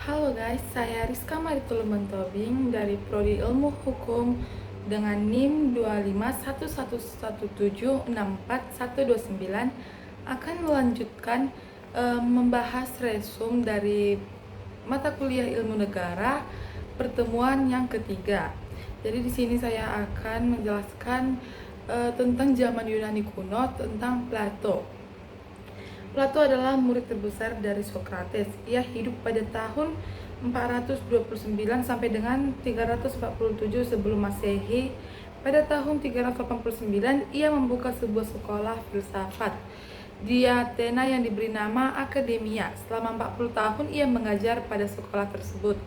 Halo guys, saya Rizka Maritul Mentobing dari Prodi Ilmu Hukum dengan NIM 25111764129 akan melanjutkan membahas resum dari mata kuliah Ilmu Negara pertemuan yang ketiga. Jadi di sini saya akan menjelaskan tentang zaman Yunani kuno, tentang Plato. Plato adalah murid terbesar dari Socrates. Ia hidup pada tahun 429 sampai dengan 347 sebelum Masehi. Pada tahun 389, ia membuka sebuah sekolah filsafat di Athena yang diberi nama Akademia. Selama 40 tahun ia mengajar pada sekolah tersebut.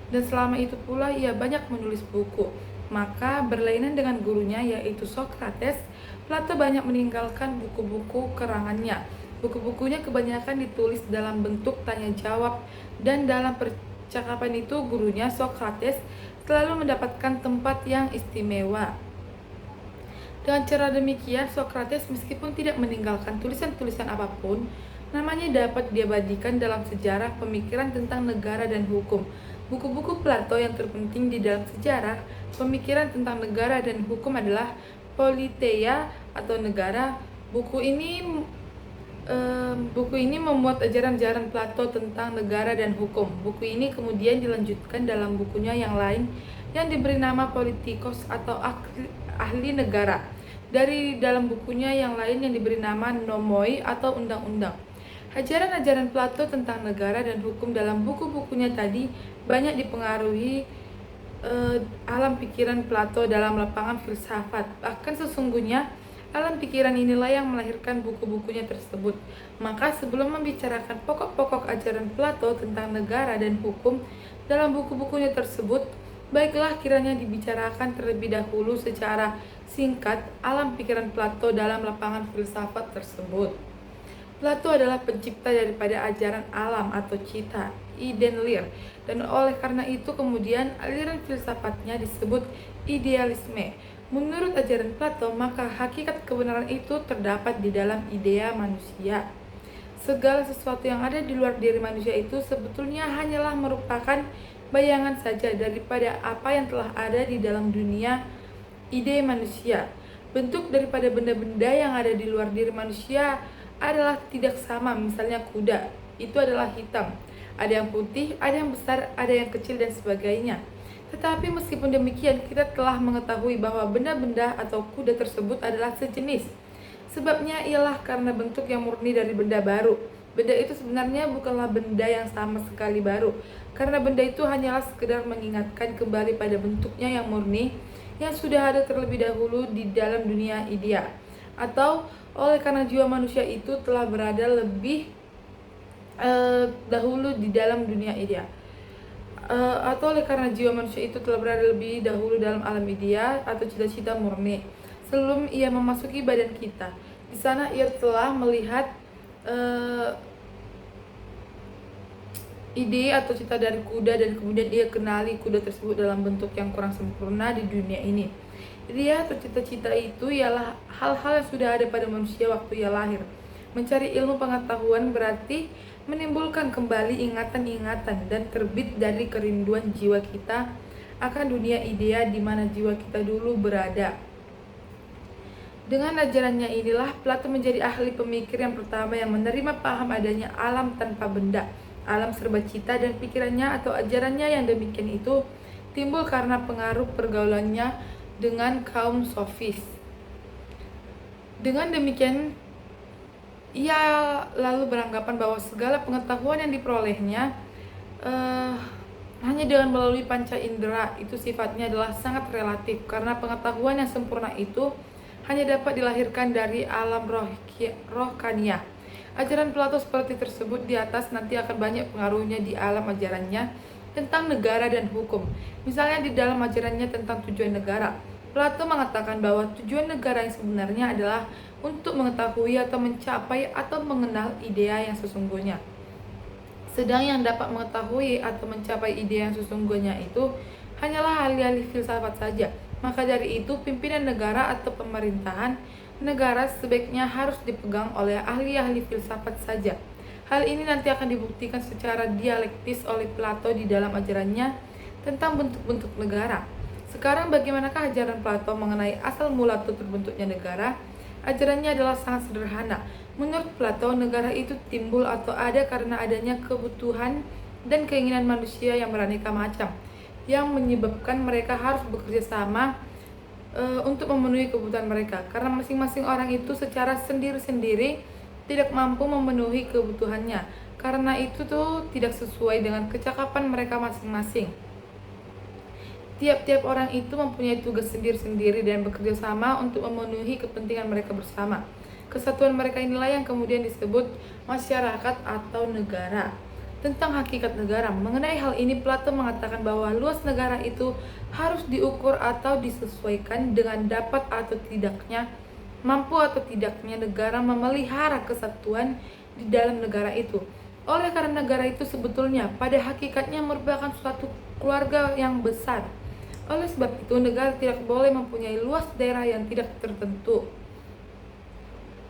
Dan selama itu pula ia banyak menulis buku. Maka berlainan dengan gurunya yaitu Socrates, Plato banyak meninggalkan buku-buku karangannya. Buku-bukunya kebanyakan ditulis dalam bentuk tanya jawab, dan dalam percakapan itu gurunya Socrates selalu mendapatkan tempat yang istimewa. Dengan cara demikian, Socrates meskipun tidak meninggalkan tulisan-tulisan apapun, namanya dapat diabadikan dalam sejarah pemikiran tentang negara dan hukum. Buku-buku Plato yang terpenting di dalam sejarah pemikiran tentang negara dan hukum adalah Politeia atau Negara. Buku ini memuat ajaran-ajaran Plato tentang negara dan hukum. Buku ini kemudian dilanjutkan dalam bukunya yang lain yang diberi nama Politikos atau ahli negara. Dari dalam bukunya yang lain yang diberi nama Nomoi atau undang-undang. Ajaran-ajaran Plato tentang negara dan hukum dalam buku-bukunya tadi banyak dipengaruhi alam pikiran Plato dalam lapangan filsafat. Bahkan sesungguhnya alam pikiran inilah yang melahirkan buku-bukunya tersebut. Maka sebelum membicarakan pokok-pokok ajaran Plato tentang negara dan hukum dalam buku-bukunya tersebut, baiklah kiranya dibicarakan terlebih dahulu secara singkat alam pikiran Plato dalam lapangan filsafat tersebut. Plato adalah pencipta daripada ajaran alam atau cita, iden lir, dan oleh karena itu kemudian aliran filsafatnya disebut idealisme. Menurut ajaran Plato, maka hakikat kebenaran itu terdapat di dalam idea manusia. Segala sesuatu yang ada di luar diri manusia itu sebetulnya hanyalah merupakan bayangan saja daripada apa yang telah ada di dalam dunia ide manusia. Bentuk daripada benda-benda yang ada di luar diri manusia adalah tidak sama. Misalnya kuda, itu adalah hitam. Ada yang putih, ada yang besar, ada yang kecil, dan sebagainya. Tetapi meskipun demikian, kita telah mengetahui bahwa benda-benda atau kuda tersebut adalah sejenis. Sebabnya ialah karena bentuk yang murni dari benda baru. Benda itu sebenarnya bukanlah benda yang sama sekali baru, karena benda itu hanyalah sekedar mengingatkan kembali pada bentuknya yang murni, yang sudah ada terlebih dahulu di dalam dunia idea. Atau oleh karena jiwa manusia itu telah berada lebih dahulu di dalam dunia idea. Atau oleh karena jiwa manusia itu telah berada lebih dahulu dalam alam idea atau cita-cita murni sebelum ia memasuki badan kita. Di sana ia telah melihat ide atau cita dari kuda, dan kemudian ia kenali kuda tersebut dalam bentuk yang kurang sempurna di dunia ini. Ide atau cita-cita itu ialah hal-hal yang sudah ada pada manusia waktu ia lahir. Mencari ilmu pengetahuan berarti menimbulkan kembali ingatan-ingatan dan terbit dari kerinduan jiwa kita akan dunia idea di mana jiwa kita dulu berada. Dengan ajarannya inilah Plato menjadi ahli pemikir yang pertama yang menerima paham adanya alam tanpa benda, alam serba cita, dan pikirannya atau ajarannya yang demikian itu timbul karena pengaruh pergaulannya dengan kaum sofis. Dengan demikian, ia lalu beranggapan bahwa segala pengetahuan yang diperolehnya hanya dengan melalui panca indera itu sifatnya adalah sangat relatif, karena pengetahuan yang sempurna itu hanya dapat dilahirkan dari alam rohaniah. Ajaran Plato seperti tersebut di atas nanti akan banyak pengaruhnya di alam ajarannya tentang negara dan hukum. Misalnya di dalam ajarannya tentang tujuan negara, Plato mengatakan bahwa tujuan negara yang sebenarnya adalah untuk mengetahui atau mencapai atau mengenal idea yang sesungguhnya. Sedang yang dapat mengetahui atau mencapai ide yang sesungguhnya itu hanyalah ahli-ahli filsafat saja. Maka dari itu, pimpinan negara atau pemerintahan negara sebaiknya harus dipegang oleh ahli-ahli filsafat saja. Hal ini nanti akan dibuktikan secara dialektis oleh Plato di dalam ajarannya tentang bentuk-bentuk negara. Sekarang bagaimanakah ajaran Plato mengenai asal mula terbentuknya negara? Ajarannya adalah sangat sederhana. Menurut Plato, negara itu timbul atau ada karena adanya kebutuhan dan keinginan manusia yang beraneka macam, yang menyebabkan mereka harus bekerja sama untuk memenuhi kebutuhan mereka. Karena masing-masing orang itu secara sendiri-sendiri tidak mampu memenuhi kebutuhannya. Karena itu tuh tidak sesuai dengan kecakapan mereka masing-masing. Tiap-tiap orang itu mempunyai tugas sendiri-sendiri dan bekerja sama untuk memenuhi kepentingan mereka bersama. Kesatuan mereka inilah yang kemudian disebut masyarakat atau negara. Tentang hakikat negara, mengenai hal ini Plato mengatakan bahwa luas negara itu harus diukur atau disesuaikan dengan dapat atau tidaknya, mampu atau tidaknya negara memelihara kesatuan di dalam negara itu. Oleh karena negara itu sebetulnya pada hakikatnya merupakan suatu keluarga yang besar. Oleh sebab itu, negara tidak boleh mempunyai luas daerah yang tidak tertentu.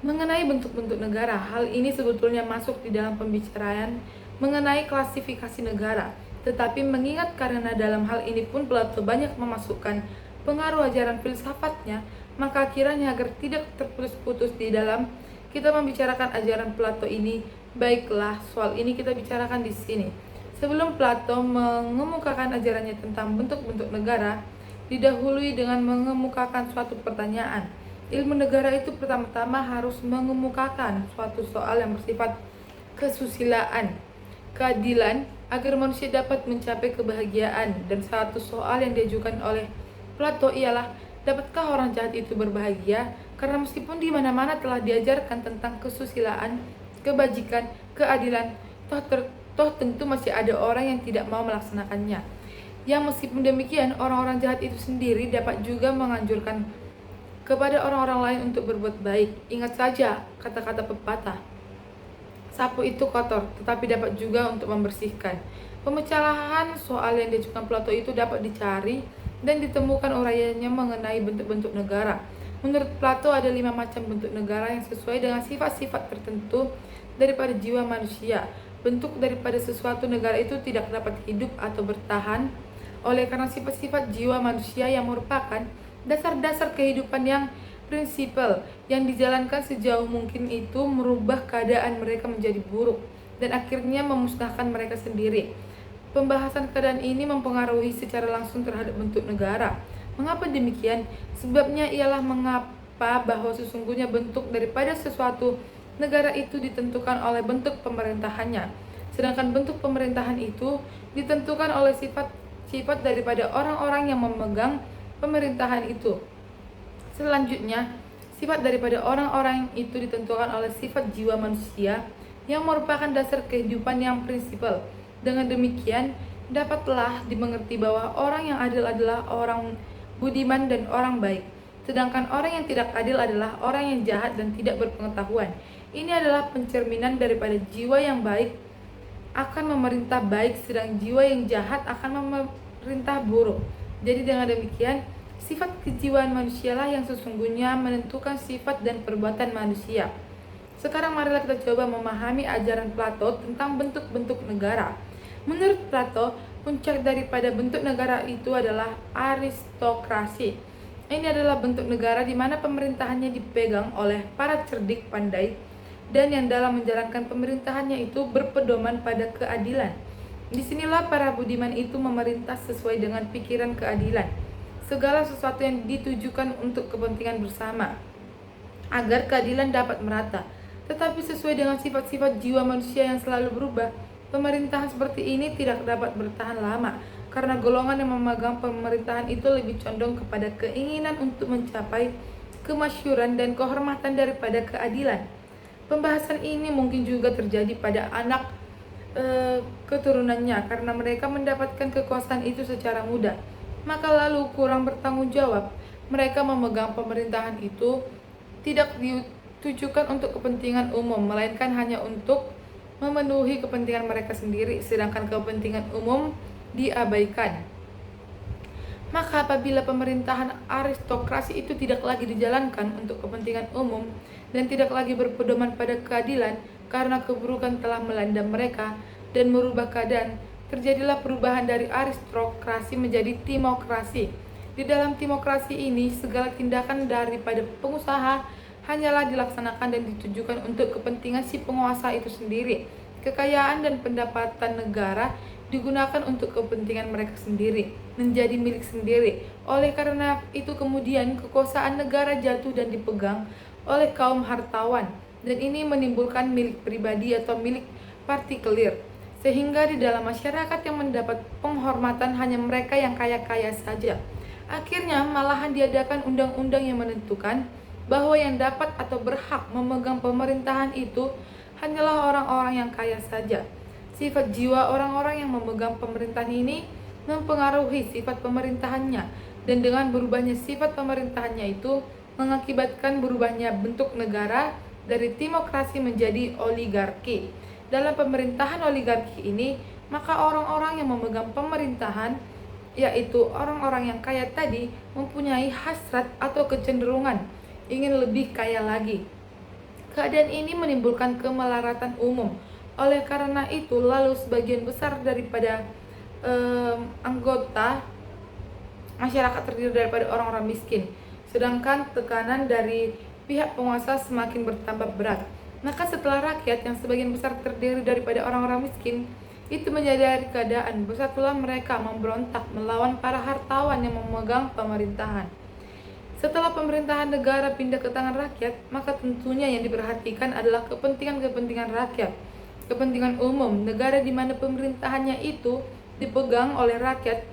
Mengenai bentuk-bentuk negara, hal ini sebetulnya masuk di dalam pembicaraan mengenai klasifikasi negara. Tetapi mengingat karena dalam hal ini pun Plato banyak memasukkan pengaruh ajaran filsafatnya, maka kiranya agar tidak terputus-putus di dalam kita membicarakan ajaran Plato ini, baiklah soal ini kita bicarakan di sini. Sebelum Plato mengemukakan ajarannya tentang bentuk-bentuk negara, didahului dengan mengemukakan suatu pertanyaan. Ilmu negara itu pertama-tama harus mengemukakan suatu soal yang bersifat kesusilaan, keadilan, agar manusia dapat mencapai kebahagiaan. Dan satu soal yang diajukan oleh Plato ialah, dapatkah orang jahat itu berbahagia? Karena meskipun di mana-mana telah diajarkan tentang kesusilaan, kebajikan, keadilan, toh tentu masih ada orang yang tidak mau melaksanakannya. Yang meskipun demikian, orang-orang jahat itu sendiri dapat juga menganjurkan kepada orang-orang lain untuk berbuat baik. Ingat saja kata-kata pepatah, sapu itu kotor, tetapi dapat juga untuk membersihkan. Pemecahan soal yang diajukan Plato itu dapat dicari dan ditemukan uraiannya mengenai bentuk-bentuk negara. Menurut Plato ada 5 macam bentuk negara yang sesuai dengan sifat-sifat tertentu daripada jiwa manusia. Bentuk daripada sesuatu negara itu tidak dapat hidup atau bertahan oleh karena sifat-sifat jiwa manusia yang merupakan dasar-dasar kehidupan yang prinsipal yang dijalankan sejauh mungkin itu merubah keadaan mereka menjadi buruk dan akhirnya memusnahkan mereka sendiri. Pembahasan keadaan ini mempengaruhi secara langsung terhadap bentuk negara. Mengapa demikian? Sebabnya ialah mengapa bahwa sesungguhnya bentuk daripada sesuatu negara itu ditentukan oleh bentuk pemerintahannya, sedangkan bentuk pemerintahan itu ditentukan oleh sifat-sifat daripada orang-orang yang memegang pemerintahan itu. Selanjutnya, sifat daripada orang-orang itu ditentukan oleh sifat jiwa manusia yang merupakan dasar kehidupan yang prinsipal. Dengan demikian, dapatlah dimengerti bahwa orang yang adil adalah orang budiman dan orang baik, sedangkan orang yang tidak adil adalah orang yang jahat dan tidak berpengetahuan. Ini adalah pencerminan daripada jiwa yang baik akan memerintah baik, sedang jiwa yang jahat akan memerintah buruk. Jadi dengan demikian, sifat kejiwaan manusialah yang sesungguhnya menentukan sifat dan perbuatan manusia. Sekarang marilah kita coba memahami ajaran Plato tentang bentuk-bentuk negara. Menurut Plato, puncak daripada bentuk negara itu adalah aristokrasi. Ini adalah bentuk negara di mana pemerintahannya dipegang oleh para cerdik pandai dan yang dalam menjalankan pemerintahannya itu berpedoman pada keadilan. Disinilah para budiman itu memerintah sesuai dengan pikiran keadilan. Segala sesuatu yang ditujukan untuk kepentingan bersama, agar keadilan dapat merata. Tetapi sesuai dengan sifat-sifat jiwa manusia yang selalu berubah, pemerintahan seperti ini tidak dapat bertahan lama, karena golongan yang memegang pemerintahan itu lebih condong kepada keinginan untuk mencapai kemasyhuran dan kehormatan daripada keadilan. Pembahasan ini mungkin juga terjadi pada anak keturunannya karena mereka mendapatkan kekuasaan itu secara mudah, maka lalu kurang bertanggung jawab. Mereka memegang pemerintahan itu tidak ditujukan untuk kepentingan umum, melainkan hanya untuk memenuhi kepentingan mereka sendiri, sedangkan kepentingan umum diabaikan. Maka apabila pemerintahan aristokrasi itu tidak lagi dijalankan untuk kepentingan umum dan tidak lagi berpedoman pada keadilan, Karena keburukan telah melanda mereka dan merubah keadaan, terjadilah perubahan dari aristokrasi menjadi timokrasi. Di dalam timokrasi ini, segala tindakan daripada pengusaha hanyalah dilaksanakan dan ditujukan untuk kepentingan si penguasa itu sendiri. Kekayaan dan pendapatan negara digunakan untuk kepentingan mereka sendiri, menjadi milik sendiri. Oleh karena itu kemudian kekuasaan negara jatuh dan dipegang oleh kaum hartawan, dan ini menimbulkan milik pribadi atau milik partikulir, sehingga di dalam masyarakat yang mendapat penghormatan hanya mereka yang kaya-kaya saja. Akhirnya malahan diadakan undang-undang yang menentukan bahwa yang dapat atau berhak memegang pemerintahan itu hanyalah orang-orang yang kaya saja. Sifat jiwa orang-orang yang memegang pemerintahan ini mempengaruhi sifat pemerintahannya, dan dengan berubahnya sifat pemerintahannya itu mengakibatkan berubahnya bentuk negara dari timokrasi menjadi oligarki. Dalam pemerintahan oligarki ini, maka orang-orang yang memegang pemerintahan, yaitu orang-orang yang kaya tadi, mempunyai hasrat atau kecenderungan ingin lebih kaya lagi. Keadaan ini menimbulkan kemelaratan umum. Oleh karena itu, lalu sebagian besar daripada anggota masyarakat terdiri daripada orang-orang miskin, sedangkan tekanan dari pihak penguasa semakin bertambah berat. Maka setelah rakyat yang sebagian besar terdiri daripada orang-orang miskin itu menyadari keadaan, bersatulah mereka memberontak melawan para hartawan yang memegang pemerintahan. Setelah pemerintahan negara pindah ke tangan rakyat, maka tentunya yang diperhatikan adalah kepentingan-kepentingan rakyat, kepentingan umum negara di mana pemerintahannya itu dipegang oleh rakyat,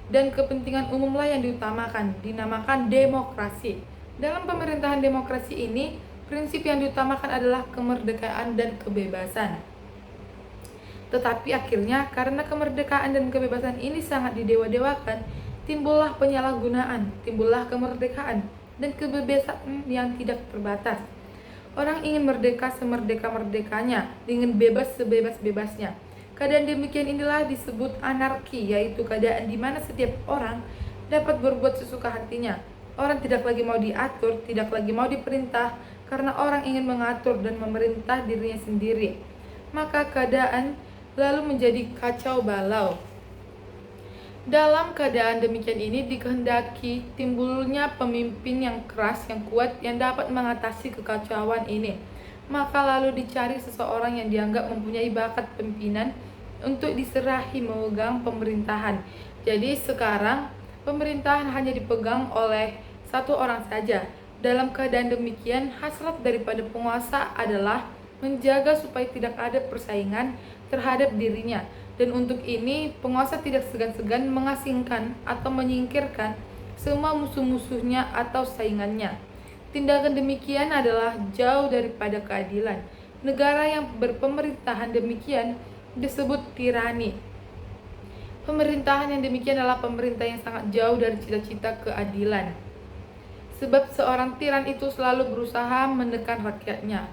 dan kepentingan umumlah yang diutamakan, dinamakan demokrasi. Dalam pemerintahan demokrasi ini, prinsip yang diutamakan adalah kemerdekaan dan kebebasan. Tetapi akhirnya karena kemerdekaan dan kebebasan ini sangat didewa-dewakan, timbullah penyalahgunaan, timbullah kemerdekaan dan kebebasan yang tidak terbatas. Orang ingin merdeka semerdeka-merdekanya, ingin bebas sebebas-bebasnya. Keadaan demikian inilah disebut anarki, yaitu keadaan di mana setiap orang dapat berbuat sesuka hatinya. Orang tidak lagi mau diatur, tidak lagi mau diperintah, karena orang ingin mengatur dan memerintah dirinya sendiri. Maka keadaan lalu menjadi kacau balau. Dalam keadaan demikian ini dikehendaki timbulnya pemimpin yang keras, yang kuat, yang dapat mengatasi kekacauan ini. Maka lalu dicari seseorang yang dianggap mempunyai bakat pimpinan untuk diserahi memegang pemerintahan. Jadi sekarang pemerintahan hanya dipegang oleh satu orang saja. Dalam keadaan demikian, hasrat daripada penguasa adalah menjaga supaya tidak ada persaingan terhadap dirinya. Dan untuk ini, penguasa tidak segan-segan mengasingkan atau menyingkirkan semua musuh-musuhnya atau saingannya. Tindakan demikian adalah jauh daripada keadilan. Negara yang berpemerintahan demikian disebut tirani. Pemerintahan yang demikian adalah pemerintah yang sangat jauh dari cita-cita keadilan. Sebab seorang tiran itu selalu berusaha menekan rakyatnya.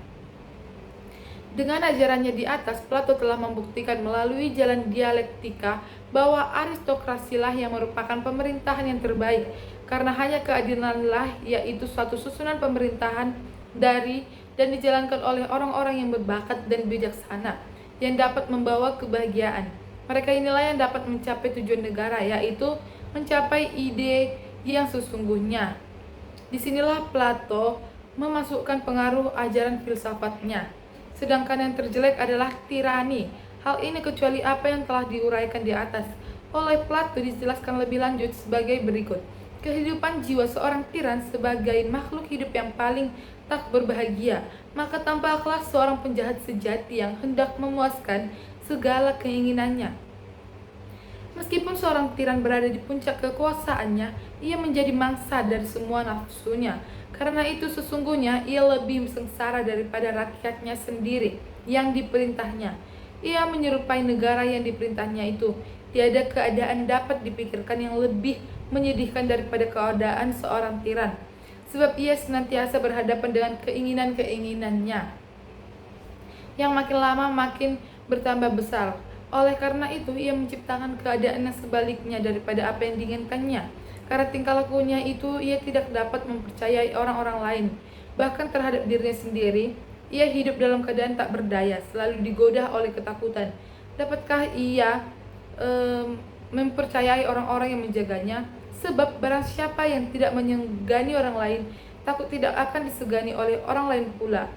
Dengan ajarannya di atas, Plato telah membuktikan melalui jalan dialektika bahwa aristokrasilah yang merupakan pemerintahan yang terbaik, karena hanya keadilanlah, yaitu suatu susunan pemerintahan dari dan dijalankan oleh orang-orang yang berbakat dan bijaksana, yang dapat membawa kebahagiaan. Mereka inilah yang dapat mencapai tujuan negara, yaitu mencapai ide yang sesungguhnya. Disinilah Plato memasukkan pengaruh ajaran filsafatnya. Sedangkan yang terjelek adalah tirani. Hal ini kecuali apa yang telah diuraikan di atas. Oleh Plato dijelaskan lebih lanjut sebagai berikut. Kehidupan jiwa seorang tiran sebagai makhluk hidup yang paling tak berbahagia. Maka tampaklah seorang penjahat sejati yang hendak memuaskan segala keinginannya. Meskipun seorang tiran berada di puncak kekuasaannya, ia menjadi mangsa dari semua nafsunya. Karena itu sesungguhnya ia lebih sengsara daripada rakyatnya sendiri yang diperintahnya. Ia menyerupai negara yang diperintahnya itu. Tiada keadaan dapat dipikirkan yang lebih menyedihkan daripada keadaan seorang tiran. Sebab ia senantiasa berhadapan dengan keinginan-keinginannya yang makin lama makin bertambah besar. Oleh karena itu ia menciptakan keadaan yang sebaliknya daripada apa yang diinginkannya. Karena tingkah lakunya itu ia tidak dapat mempercayai orang-orang lain. Bahkan terhadap dirinya sendiri, Ia hidup dalam keadaan tak berdaya, selalu digoda oleh ketakutan. Dapatkah ia mempercayai orang-orang yang menjaganya? Sebab barang siapa yang tidak menyegani orang lain, takut tidak akan disegani oleh orang lain pula,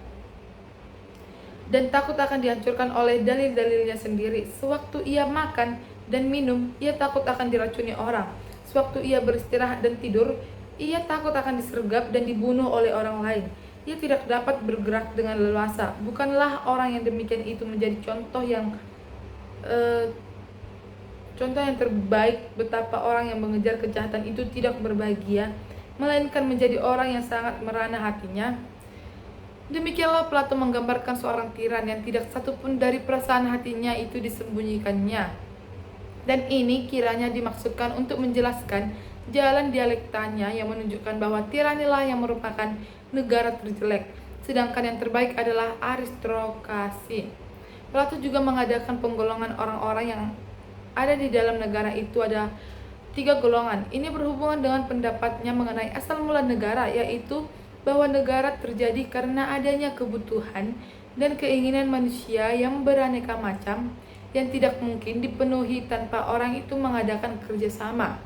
dan takut akan dihancurkan oleh dalil-dalilnya sendiri. Sewaktu ia makan dan minum, ia takut akan diracuni orang. Sewaktu ia beristirahat dan tidur, ia takut akan disergap dan dibunuh oleh orang lain. Ia tidak dapat bergerak dengan leluasa. Bukanlah orang yang demikian itu menjadi contoh yang terbaik betapa orang yang mengejar kejahatan itu tidak berbahagia, melainkan menjadi orang yang sangat merana hatinya? Demikianlah Plato menggambarkan seorang tiran yang tidak satupun dari perasaan hatinya itu disembunyikannya. Dan ini kiranya dimaksudkan untuk menjelaskan jalan dialektanya yang menunjukkan bahwa tiranilah yang merupakan negara terjelek, sedangkan yang terbaik adalah aristokrasi. Plato juga mengadakan penggolongan orang-orang yang ada di dalam negara itu. Ada 3 golongan. Ini berhubungan dengan pendapatnya mengenai asal mula negara, yaitu bahwa negara terjadi karena adanya kebutuhan dan keinginan manusia yang beraneka macam, yang tidak mungkin dipenuhi tanpa orang itu mengadakan kerjasama.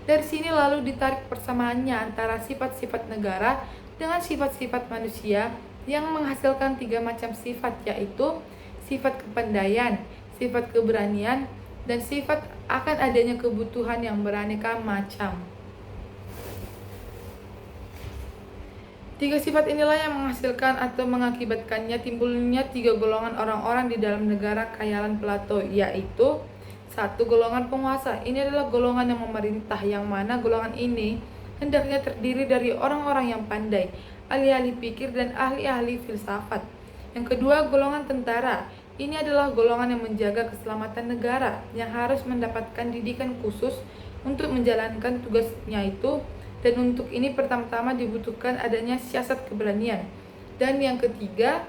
Dari sini lalu ditarik persamaannya antara sifat-sifat negara dengan sifat-sifat manusia yang menghasilkan 3 macam sifat, yaitu sifat kepandaian, sifat keberanian, dan sifat akan adanya kebutuhan yang beraneka macam. 3 sifat inilah yang menghasilkan atau mengakibatkannya timbulnya 3 golongan orang-orang di dalam negara khayalan Plato, yaitu 1. Golongan penguasa. Ini adalah golongan yang memerintah, yang mana golongan ini hendaknya terdiri dari orang-orang yang pandai, ahli-ahli pikir, dan ahli-ahli filsafat. Yang kedua, golongan tentara. Ini adalah golongan yang menjaga keselamatan negara, yang harus mendapatkan didikan khusus untuk menjalankan tugasnya itu, dan untuk ini pertama-tama dibutuhkan adanya siasat keberanian. Dan yang ketiga,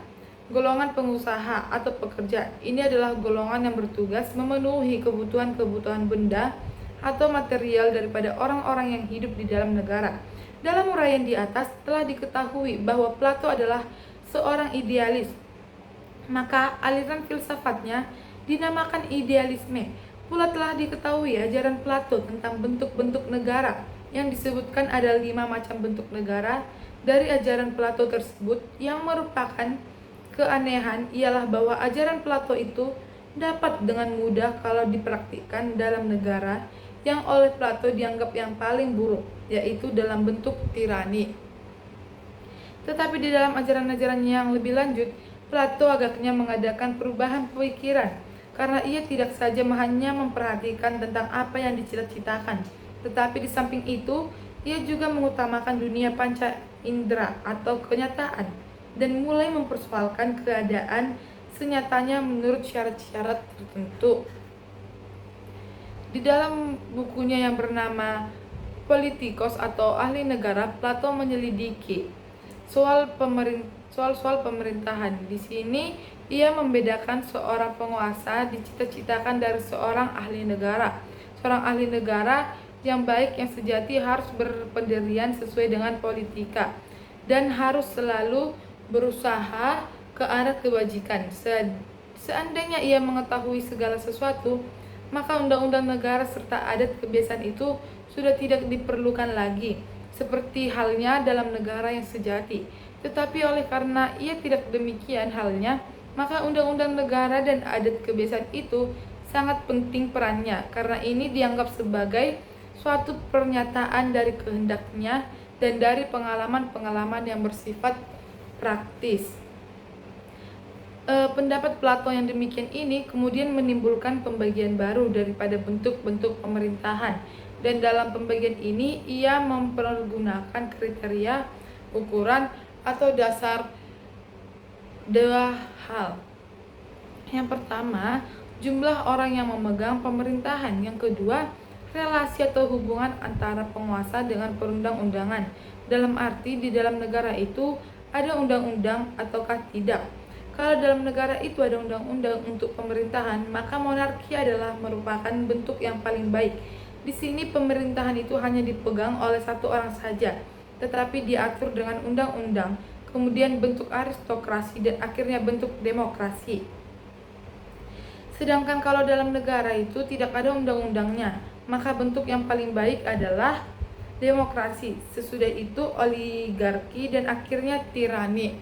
golongan pengusaha atau pekerja. Ini adalah golongan yang bertugas memenuhi kebutuhan-kebutuhan benda atau material daripada orang-orang yang hidup di dalam negara. Dalam uraian di atas telah diketahui bahwa Plato adalah seorang idealis, maka aliran filsafatnya dinamakan idealisme. Pula telah diketahui ajaran Plato tentang bentuk-bentuk negara, yang disebutkan ada 5 macam bentuk negara. Dari ajaran Plato tersebut, yang merupakan keanehan ialah bahwa ajaran Plato itu dapat dengan mudah kalau dipraktikkan dalam negara yang oleh Plato dianggap yang paling buruk, yaitu dalam bentuk tirani. Tetapi di dalam ajaran-ajarannya yang lebih lanjut, Plato agaknya mengadakan perubahan pemikiran, karena ia tidak saja hanya memperhatikan tentang apa yang dicita-citakan, tetapi di samping itu, ia juga mengutamakan dunia panca indera atau kenyataan, dan mulai mempersoalkan keadaan senyatanya menurut syarat-syarat tertentu. Di dalam bukunya yang bernama Politikos atau Ahli Negara, Plato menyelidiki soal-soal pemerintahan. Di sini ia membedakan seorang penguasa dicita-citakan dari seorang ahli negara. Seorang ahli negara yang baik, yang sejati, harus berpendirian sesuai dengan politika dan harus selalu berusaha ke arah kebajikan. Seandainya ia mengetahui segala sesuatu, maka undang-undang negara serta adat kebiasaan itu sudah tidak diperlukan lagi, seperti halnya dalam negara yang sejati. Tetapi oleh karena ia tidak demikian halnya, maka undang-undang negara dan adat kebiasaan itu sangat penting perannya, karena ini dianggap sebagai suatu pernyataan dari kehendaknya dan dari pengalaman-pengalaman yang bersifat praktis. Pendapat Plato yang demikian ini kemudian menimbulkan pembagian baru daripada bentuk-bentuk pemerintahan, dan dalam pembagian ini ia mempergunakan kriteria, ukuran, atau dasar 2 hal. Yang pertama, jumlah orang yang memegang pemerintahan. Yang kedua, relasi atau hubungan antara penguasa dengan perundang-undangan, dalam arti di dalam negara itu ada undang-undang ataukah tidak. Kalau dalam negara itu ada undang-undang untuk pemerintahan, maka monarki adalah merupakan bentuk yang paling baik. Di sini pemerintahan itu hanya dipegang oleh 1 orang saja, tetapi diatur dengan undang-undang. kemudian bentuk aristokrasi, dan akhirnya bentuk demokrasi. Sedangkan kalau dalam negara itu tidak ada undang-undangnya, maka bentuk yang paling baik adalah demokrasi. Sesudah itu oligarki, dan akhirnya tirani.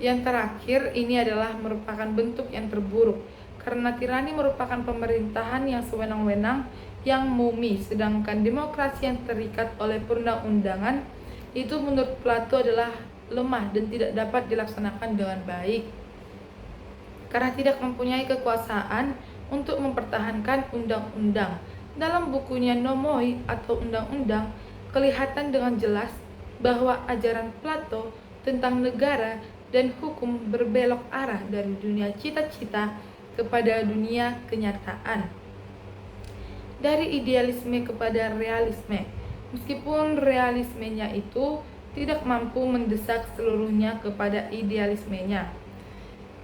Yang terakhir ini adalah merupakan bentuk yang terburuk, karena tirani merupakan pemerintahan yang sewenang-wenang, yang murni, sedangkan demokrasi yang terikat oleh perundang-undangan itu menurut Plato adalah lemah dan tidak dapat dilaksanakan dengan baik, karena tidak mempunyai kekuasaan untuk mempertahankan undang-undang. Dalam bukunya Nomoi atau Undang-Undang, kelihatan dengan jelas bahwa ajaran Plato tentang negara dan hukum berbelok arah dari dunia cita-cita kepada dunia kenyataan, dari idealisme kepada realisme, meskipun realismenya itu tidak mampu mendesak seluruhnya kepada idealismenya.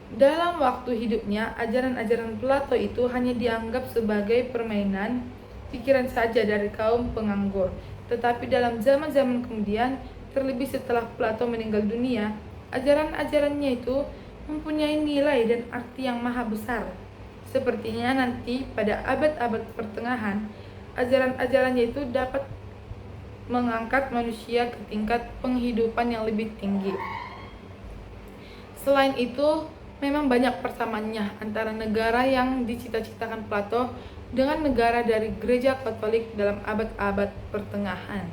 Dalam waktu hidupnya, ajaran-ajaran Plato itu hanya dianggap sebagai permainan pikiran saja dari kaum penganggur. Tetapi dalam zaman-zaman kemudian, terlebih setelah Plato meninggal dunia, ajaran-ajarannya itu mempunyai nilai dan arti yang maha besar. Sepertinya nanti pada abad-abad pertengahan, ajaran-ajarannya itu dapat mengangkat manusia ke tingkat penghidupan yang lebih tinggi. Selain itu, memang banyak persamaannya antara negara yang dicita-citakan Plato dengan negara dari Gereja Katolik dalam abad-abad pertengahan.